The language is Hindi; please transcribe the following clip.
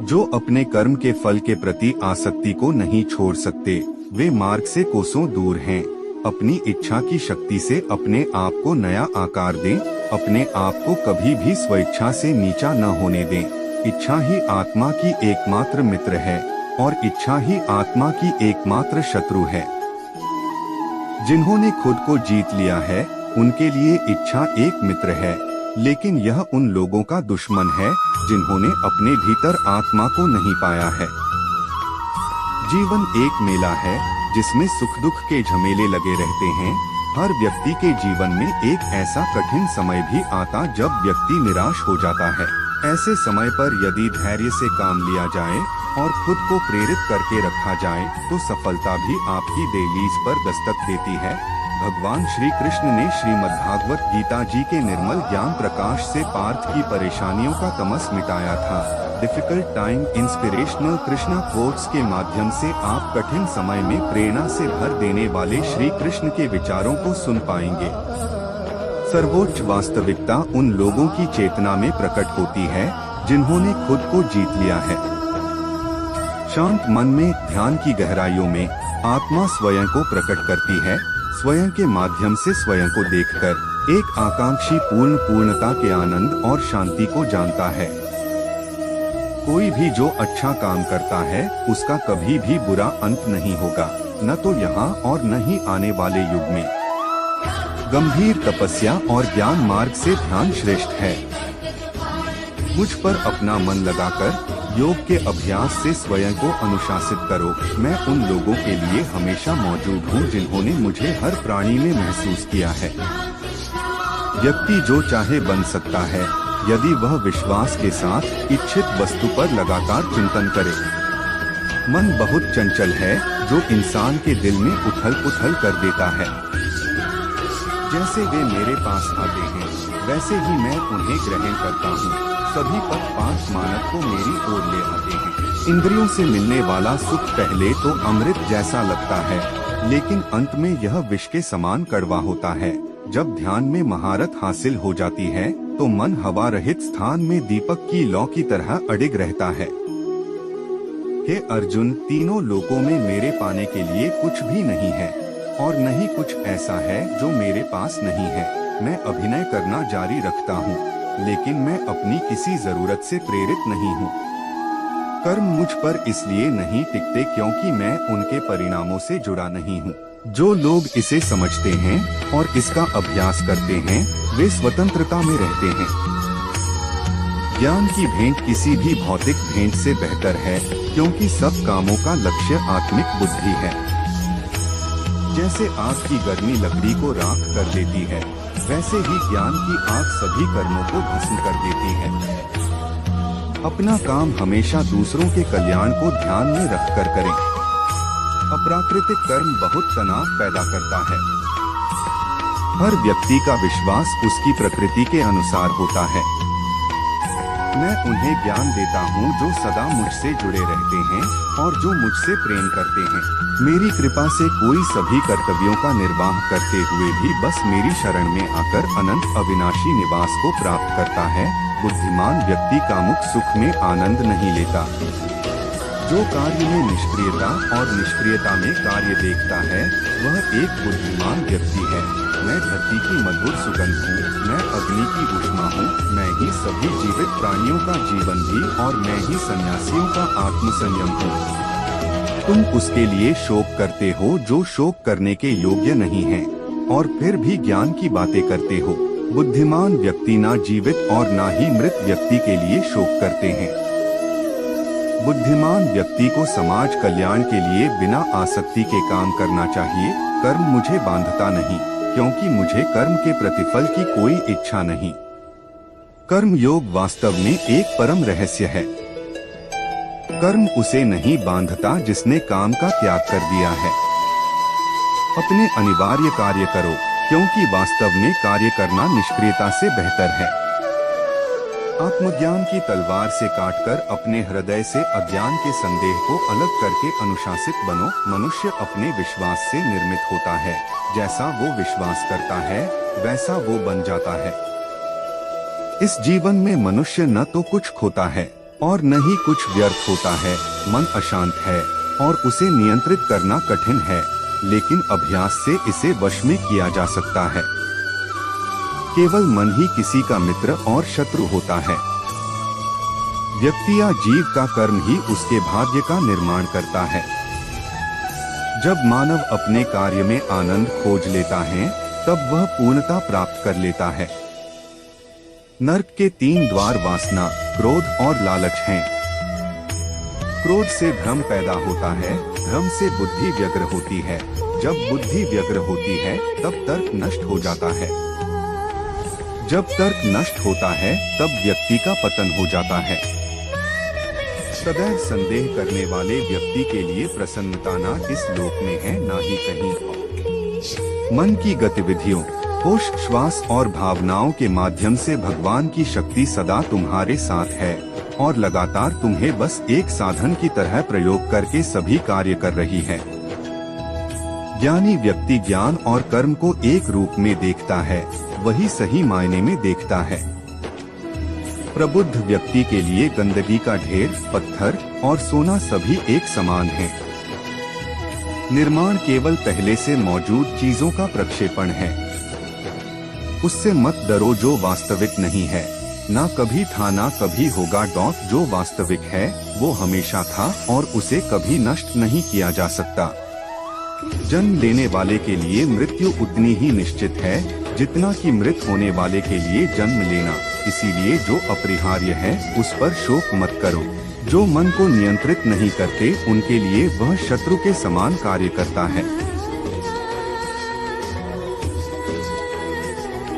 जो अपने कर्म के फल के प्रति आसक्ति को नहीं छोड़ सकते, वे मार्ग से कोसों दूर हैं। अपनी इच्छा की शक्ति से अपने आप को नया आकार दें, अपने आप को कभी भी स्वेच्छा से नीचा न होने दें। इच्छा ही आत्मा की एकमात्र मित्र है और इच्छा ही आत्मा की एकमात्र शत्रु है। जिन्होंने खुद को जीत लिया है, उनके लिए इच्छा एक मित्र है, लेकिन यह उन लोगों का दुश्मन है जिन्होंने अपने भीतर आत्मा को नहीं पाया है। जीवन एक मेला है जिसमें सुख दुख के झमेले लगे रहते हैं। हर व्यक्ति के जीवन में एक ऐसा कठिन समय भी आता जब व्यक्ति निराश हो जाता है। ऐसे समय पर यदि धैर्य से काम लिया जाए और खुद को प्रेरित करके रखा जाए तो सफलता भी आपकी दहलीज पर दस्तक देती है। भगवान श्री कृष्ण ने श्रीमद्भागवत गीता जी के निर्मल ज्ञान प्रकाश से पार्थ की परेशानियों का तमस मिटाया था। Difficult time inspirational Krishna quotes के माध्यम से आप कठिन समय में प्रेरणा से भर देने वाले श्री कृष्ण के विचारों को सुन पाएंगे। सर्वोच्च वास्तविकता उन लोगों की चेतना में प्रकट होती है जिन्होंने खुद को जीत लिया है। शांत मन में ध्यान की गहराइयों में आत्मा स्वयं को प्रकट करती है। स्वयं के माध्यम से स्वयं को देखकर एक आकांक्षी पूर्णता के आनंद और शांति को जानता है। कोई भी जो अच्छा काम करता है उसका कभी भी बुरा अंत नहीं होगा, न तो यहाँ और न ही आने वाले युग में। गंभीर तपस्या और ज्ञान मार्ग से ध्यान श्रेष्ठ है। मुझ पर अपना मन लगाकर योग के अभ्यास से स्वयं को अनुशासित करो। मैं उन लोगों के लिए हमेशा मौजूद हूँ जिन्होंने मुझे हर प्राणी में महसूस किया है। व्यक्ति जो चाहे बन सकता है यदि वह विश्वास के साथ इच्छित वस्तु पर लगातार चिंतन करे। मन बहुत चंचल है जो इंसान के दिल में उथल पुथल कर देता है। जैसे वे मेरे पास आते हैं वैसे ही मैं उन्हें ग्रहण करता हूँ। सभी पथ पांच मानव को मेरी ओर ले आते हैं। इंद्रियों से मिलने वाला सुख पहले तो अमृत जैसा लगता है, लेकिन अंत में यह विष के समान कड़वा होता है। जब ध्यान में महारत हासिल हो जाती है तो मन हवा रहित स्थान में दीपक की लौ की तरह अडिग रहता है। हे अर्जुन, तीनों लोकों में मेरे पाने के लिए कुछ भी नहीं है और न ही कुछ ऐसा है जो मेरे पास नहीं है। मैं अभिनय करना जारी रखता हूँ, लेकिन मैं अपनी किसी जरूरत से प्रेरित नहीं हूँ। कर्म मुझ पर इसलिए नहीं टिकते क्योंकि मैं उनके परिणामों से जुड़ा नहीं हूँ। जो लोग इसे समझते हैं और इसका अभ्यास करते हैं वे स्वतंत्रता में रहते हैं। ज्ञान की भेंट किसी भी भौतिक भेंट से बेहतर है क्योंकि सब कामों का लक्ष्य आत्मिक बुद्धि है। जैसे आग की गर्मी लकड़ी को राख कर देती है, वैसे ही ज्ञान की आग सभी कर्मों को भस्म कर देती है। अपना काम हमेशा दूसरों के कल्याण को ध्यान में रखकर करें। अप्राकृतिक कर्म बहुत तनाव पैदा करता है। हर व्यक्ति का विश्वास उसकी प्रकृति के अनुसार होता है। मैं उन्हें ज्ञान देता हूँ जो सदा मुझसे जुड़े रहते हैं और जो मुझसे प्रेम करते हैं। मेरी कृपा से कोई सभी कर्तव्यों का निर्वाह करते हुए भी बस मेरी शरण में आकर अनंत अविनाशी निवास को प्राप्त करता है। बुद्धिमान व्यक्ति कामुक सुख में आनंद नहीं लेता। जो कार्य में निष्क्रियता और निष्क्रियता में कार्य देखता है वह एक बुद्धिमान व्यक्ति है। मैं धरती की मधुर सुगंध हूँ, मैं अग्नि की ऊष्मा हूँ, मैं ही सभी जीवित प्राणियों का जीवन भी और मैं ही सन्यासियों का आत्मसंयम हूँ। तुम उसके लिए शोक करते हो जो शोक करने के योग्य नहीं है और फिर भी ज्ञान की बातें करते हो। बुद्धिमान व्यक्ति ना जीवित और ना ही मृत व्यक्ति के लिए शोक करते हैं। बुद्धिमान व्यक्ति को समाज कल्याण के लिए बिना आसक्ति के काम करना चाहिए। कर्म मुझे बांधता नहीं क्योंकि मुझे कर्म के प्रतिफल की कोई इच्छा नहीं। कर्म योग वास्तव में एक परम रहस्य है। कर्म उसे नहीं बांधता जिसने काम का त्याग कर दिया है। अपने अनिवार्य कार्य करो क्योंकि वास्तव में कार्य करना निष्क्रियता से बेहतर है। आत्मज्ञान की तलवार से काटकर अपने हृदय से अज्ञान के संदेह को अलग करके अनुशासित बनो। मनुष्य अपने विश्वास से निर्मित होता है। जैसा वो विश्वास करता है वैसा वो बन जाता है। इस जीवन में मनुष्य न तो कुछ खोता है और न ही कुछ व्यर्थ होता है। मन अशांत है और उसे नियंत्रित करना कठिन है, लेकिन अभ्यास से इसे वश में किया जा सकता है। केवल मन ही किसी का मित्र और शत्रु होता है। व्यक्ति या जीव का कर्म ही उसके भाग्य का निर्माण करता है। जब मानव अपने कार्य में आनंद खोज लेता है, तब वह पूर्णता प्राप्त कर लेता है। नरक के 3 द्वार वासना, क्रोध और लालच हैं। क्रोध से भ्रम पैदा होता है, भ्रम से बुद्धि व्यग्र होती है, जब बुद्धि व्यग्र होती है तब तर्क नष्ट हो जाता है। जब तर्क नष्ट होता है तब व्यक्ति का पतन हो जाता है। सदैव संदेह करने वाले व्यक्ति के लिए प्रसन्नता ना इस लोक में है ना ही कहीं। मन की गतिविधियों, होश, श्वास और भावनाओं के माध्यम से भगवान की शक्ति सदा तुम्हारे साथ है और लगातार तुम्हें बस एक साधन की तरह प्रयोग करके सभी कार्य कर रही है। ज्ञानी व्यक्ति ज्ञान और कर्म को एक रूप में देखता है, वही सही मायने में देखता है। प्रबुद्ध व्यक्ति के लिए गंदगी का ढेर, पत्थर और सोना सभी एक समान हैं। निर्माण केवल पहले से मौजूद चीजों का प्रक्षेपण है। उससे मत डरो जो वास्तविक नहीं है, ना कभी था ना कभी होगा। जो वास्तविक है वो हमेशा था और उसे कभी नष्ट नहीं किया जा सकता। जन्म लेने वाले के लिए मृत्यु उतनी ही निश्चित है जितना कि मृत होने वाले के लिए जन्म लेना। इसीलिए जो अपरिहार्य है उस पर शोक मत करो। जो मन को नियंत्रित नहीं करते उनके लिए वह शत्रु के समान कार्य करता है।